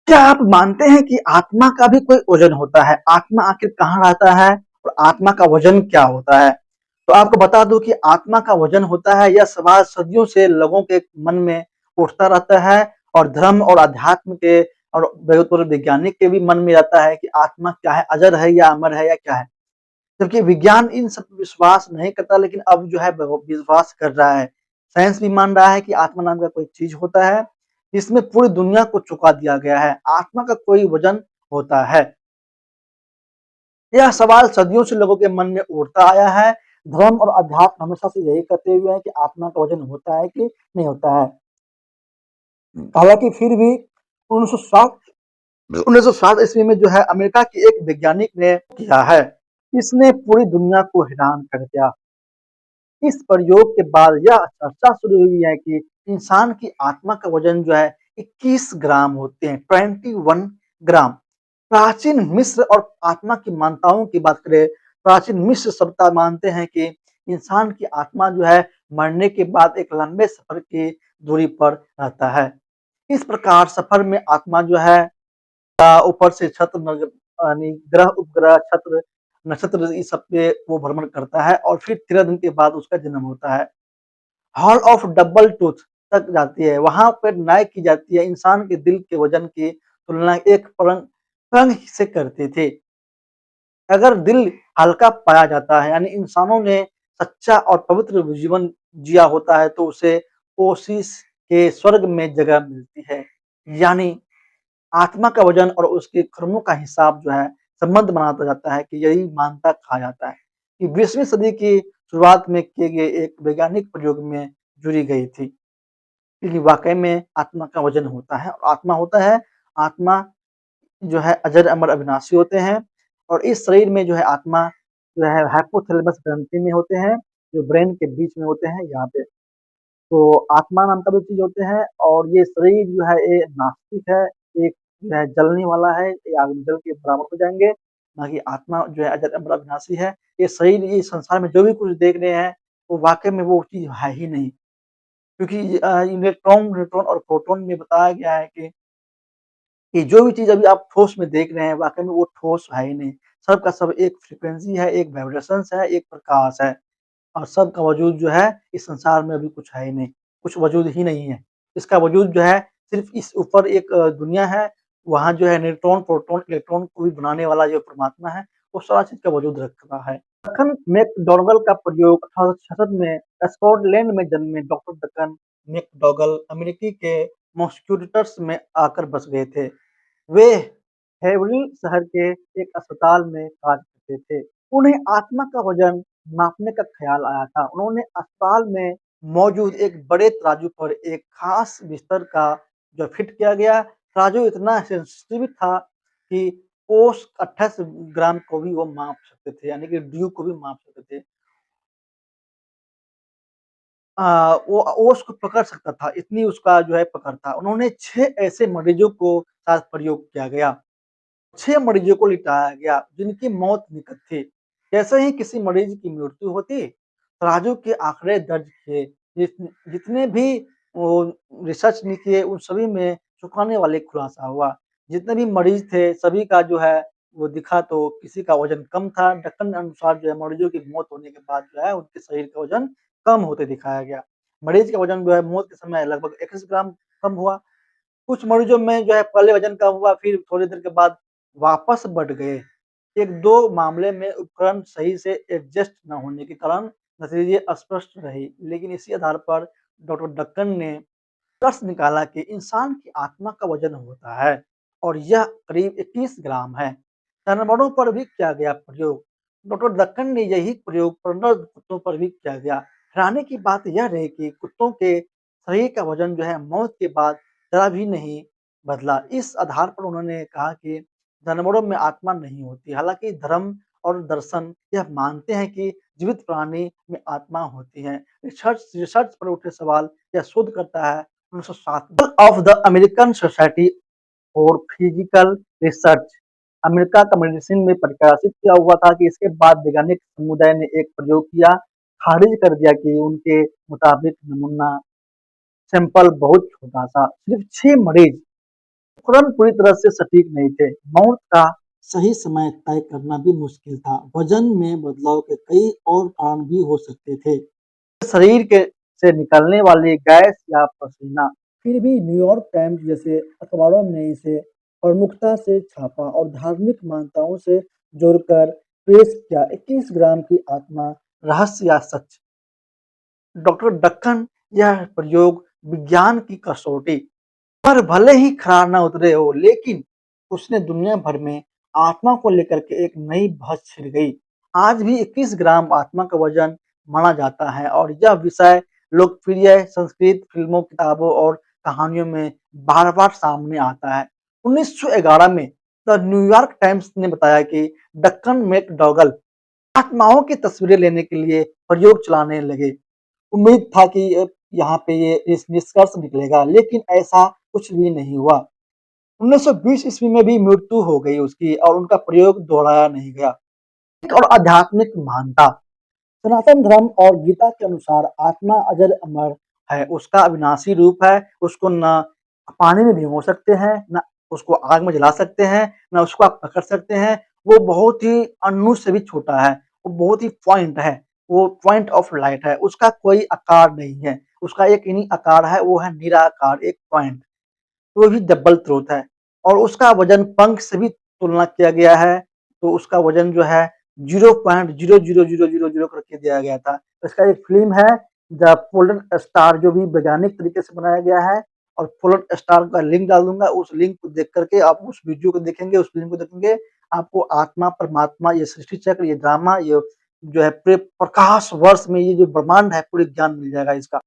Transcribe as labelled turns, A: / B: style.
A: क्या आप मानते हैं कि आत्मा का भी कोई वजन होता है? आत्मा आखिर कहाँ रहता है और आत्मा का वजन क्या होता है? तो आपको बता दूं कि आत्मा का वजन होता है, यह सवाल सदियों से लोगों के मन में उठता रहता है और धर्म और अध्यात्म के और वैज्ञानिक के भी मन में रहता है कि आत्मा क्या है, अजर है या अमर है या क्या है। जबकि विज्ञान इन सब पे विश्वास नहीं करता, लेकिन अब जो है विश्वास कर रहा है। साइंस भी मान रहा है कि आत्मा नाम का कोई चीज होता है, इसमें पूरी दुनिया को चुका दिया गया है। आत्मा का कोई वजन होता है? यह सवाल सदियों से लोगों के मन में उठता आया है। धर्म और अध्यात्म हमेशा से यही कहते हुए हैं कि आत्मा का वजन होता है कि नहीं होता है। हालांकि फिर भी 1960 1960 ईस्वी में जो है अमेरिका के एक वैज्ञानिक ने किया है। इसने पूरी दुनिया को हैरान कर दिया। इस प्रयोग के बाद यह चर्चा शुरू हुई है कि इंसान की आत्मा का वजन जो है 21 ग्राम होते हैं, 21 ग्राम। प्राचीन मिस्र और आत्मा की मान्यताओं की बात करें, प्राचीन मिस्र सभ्यता मानते हैं कि इंसान की आत्मा जो है मरने के बाद एक लंबे सफर की दूरी पर रहता है। इस प्रकार सफर में आत्मा जो है ऊपर से छत्र यानी ग्रह उपग्रह छत्र नक्षत्र इस सब पे वो भ्रमण करता है और फिर 13 दिन के बाद उसका जन्म होता है। हॉल ऑफ डबल टूथ तक जाती है, वहां पर न्याय की जाती है। इंसान के दिल के वजन की तुलना एक पलंग से करते थे। अगर दिल हल्का पाया जाता है यानी इंसानों ने सच्चा और पवित्र जीवन जिया होता है तो उसे ओसिस के स्वर्ग में जगह मिलती है। यानी आत्मा का वजन और उसके कर्मों का हिसाब जो है संबंध बनाता जाता है कि यही मानता कहा जाता है कि 20वीं सदी की शुरुआत में किए गए एक वैज्ञानिक प्रयोग में जुड़ी गई थी कि वाकई में आत्मा का वजन होता है और आत्मा होता है। आत्मा जो है अजर अमर अविनाशी होते हैं और इस शरीर में जो है आत्मा जो है हाइपोथैलेमस ग्रंथि में होते हैं, जो ब्रेन के बीच में होते हैं यहाँ पे। तो आत्मा नाम का भी चीज होते हैं और ये शरीर जो है ये नास्तिक है, एक जो है जलने वाला है, ये आग में जल के बराबर हो जाएंगे। बाकी आत्मा जो है अजर अमर अविनाशी है। ये शरीर ये संसार में जो भी कुछ देख रहे हैं वो वाकई में वो चीज है ही नहीं, क्योंकि इलेक्ट्रॉन न्यूट्रॉन और प्रोटॉन में बताया गया है कि जो भी चीज अभी आप ठोस में देख रहे हैं वाकई में वो ठोस है ही नहीं। सब का सब एक फ्रीक्वेंसी है, एक वाइब्रेशंस है, एक प्रकाश है और सब का वजूद जो है इस संसार में अभी कुछ है ही नहीं, कुछ वजूद ही नहीं है। इसका वजूद जो है सिर्फ इस ऊपर एक दुनिया है, वहाँ जो है न्यूट्रॉन, प्रोटॉन, इलेक्ट्रॉन को भी बनाने वाला जो परमात्मा है, वो सारा चीज़ का वजूद रखता है। डकन मैकडॉगल का प्रयोग 1866 में स्कॉटलैंड में जन्मे डॉक्टर डकन मैकडॉगल अमेरिकी के मैसाचुसेट्स में आकर बस गए थे। वे हेवरी शहर के एक अस्पताल में कार्य करते थे। उन्हें आत्मा का वजन नापने का ख्याल आया था। उन्होंने अस्पताल में मौजूद एक बड़े तराजू पर एक खास बिस्तर का जो फिट किया गया, तराजू इतना सेंसिटिव था कि ओस 28 ग्राम को भी वो माप सकते थे, यानी कि ड्यू को भी माप सकते थे। वो ओस को पकड़ सकता था, इतनी उसका जो है पकड़ था। उन्होंने 6 ऐसे मरीजों को साथ प्रयोग किया गया। 6 मरीजों को लिटाया गया जिनकी मौत निकट थी। जैसे ही किसी मरीज की मृत्यु होती, तराजू के आंकड़े दर्ज किए। जितने भी वो रिसर्च ने किए उन सभी में चौंकाने वाले खुलासा हुआ। जितने भी मरीज थे सभी का जो है वो दिखा तो किसी का वजन कम था। ढक्कन अनुसार जो है मरीजों की मौत होने के बाद जो है उनके शरीर का वजन कम होते दिखाया गया। मरीज का वजन जो है मौत के समय लगभग 21 ग्राम कम हुआ। कुछ मरीजों में जो है पहले वजन कम हुआ, फिर थोड़ी देर के बाद वापस बढ़ गए। 1-2 मामले में उपकरण सही से एडजस्ट न होने के कारण नतीजे अस्पष्ट रहे, लेकिन इसी आधार पर डॉक्टर डक्कन ने निष्कर्ष निकाला कि इंसान की आत्मा का वजन होता है और यह करीब 21 ग्राम है। जानवरों पर भी किया गया प्रयोग। डॉक्टर दक्कन ने यही प्रयोग परिणत कुत्तों पर भी किया गया। हैरानी की बात यह रही कि कुत्तों के शरीर का वजन जो है मौत के बाद जरा भी नहीं बदला। इस आधार पर उन्होंने कहा कि जानवरों में आत्मा नहीं होती। हालांकि धर्म और दर्शन यह मानते हैं कि जीवित प्राणी में आत्मा होती है। रिसर्च रिसर्च पर उठे सवाल यह शोध करता है 1907 of the American society for physical research America का मेडिसिन में प्रकाशित किया हुआ था कि इसके बाद वैज्ञानिक समुदाय ने एक प्रयोग किया, खारिज कर दिया कि उनके मुताबिक नमूना सैंपल बहुत छोटा था। सिर्फ 6 मरीज उपकरण पूरी तरह से सटीक नहीं थे। मौत का सही समय तय करना भी मुश्किल था। वजन में बदलाव के कई और कारण भी हो सकते थे। शरीर के से निकलने वाली गैस या पसीना। फिर भी न्यूयॉर्क टाइम्स जैसे अखबारों ने इसे प्रमुखता से छापा और धार्मिक मान्यताओं से जोड़कर पेश किया। 21 ग्राम की आत्मा, रहस्य या सच। डॉक्टर डक्कन यह प्रयोग विज्ञान की कसौटी पर भले ही खरा न उतरे हो, लेकिन उसने दुनिया भर में आत्मा को लेकर के एक नई बहस छिड़ गई। आज भी 21 ग्राम आत्मा का वजन माना जाता है और यह विषय लोकप्रिय संस्कृत फिल्मों, किताबों और कहानियों में बार-बार सामने आता है। 1911 में द न्यूयॉर्क टाइम्स ने बताया कि डक्कन मैकडॉगल आत्माओं की तस्वीरें लेने के लिए प्रयोग चलाने लगे। उम्मीद था कि यहाँ पे ये इस निष्कर्ष निकलेगा, लेकिन ऐसा कुछ भी नहीं हुआ। 1920 ईस्वी में भी मृत्यु हो गई उसकी और उनका प्रयोग दोहराया नहीं गया। और आध्यात्मिक महानता। सनातन धर्म और गीता के अनुसार आत्मा अजर अमर है, उसका अविनाशी रूप है, उसको न पानी में भिगो सकते हैं, न उसको आग में जला सकते हैं, न उसको आप पकड़ सकते हैं। वो बहुत ही अणु से भी छोटा है, वो बहुत ही पॉइंट है, वो पॉइंट ऑफ लाइट है, उसका कोई आकार नहीं है, उसका एक ही आकार है, वो है निराकार, एक पॉइंट। वो भी डबल ट्रुथ है और उसका वजन पंख से भी तुलना किया गया है, तो उसका वजन जो है 0.00000 करके दिया गया था। इसका एक फ़िल्म है द पोलर स्टार, जो भी वैज्ञानिक तरीके से बनाया गया है और पोलर स्टार का लिंक डाल दूँगा, उस लिंक को देख कर के आप उस वीडियो को देखेंगे, उस फ़िल्म को देखेंगे, आपको आत्मा, परमात्मा, ये सृष्टि चक्र, ये ड्रामा, ये जो है प्रे प्रकाश वर्ष में ये जो ब्रह्मांड है, पूरे ज्ञान मिल जाएगा इसका।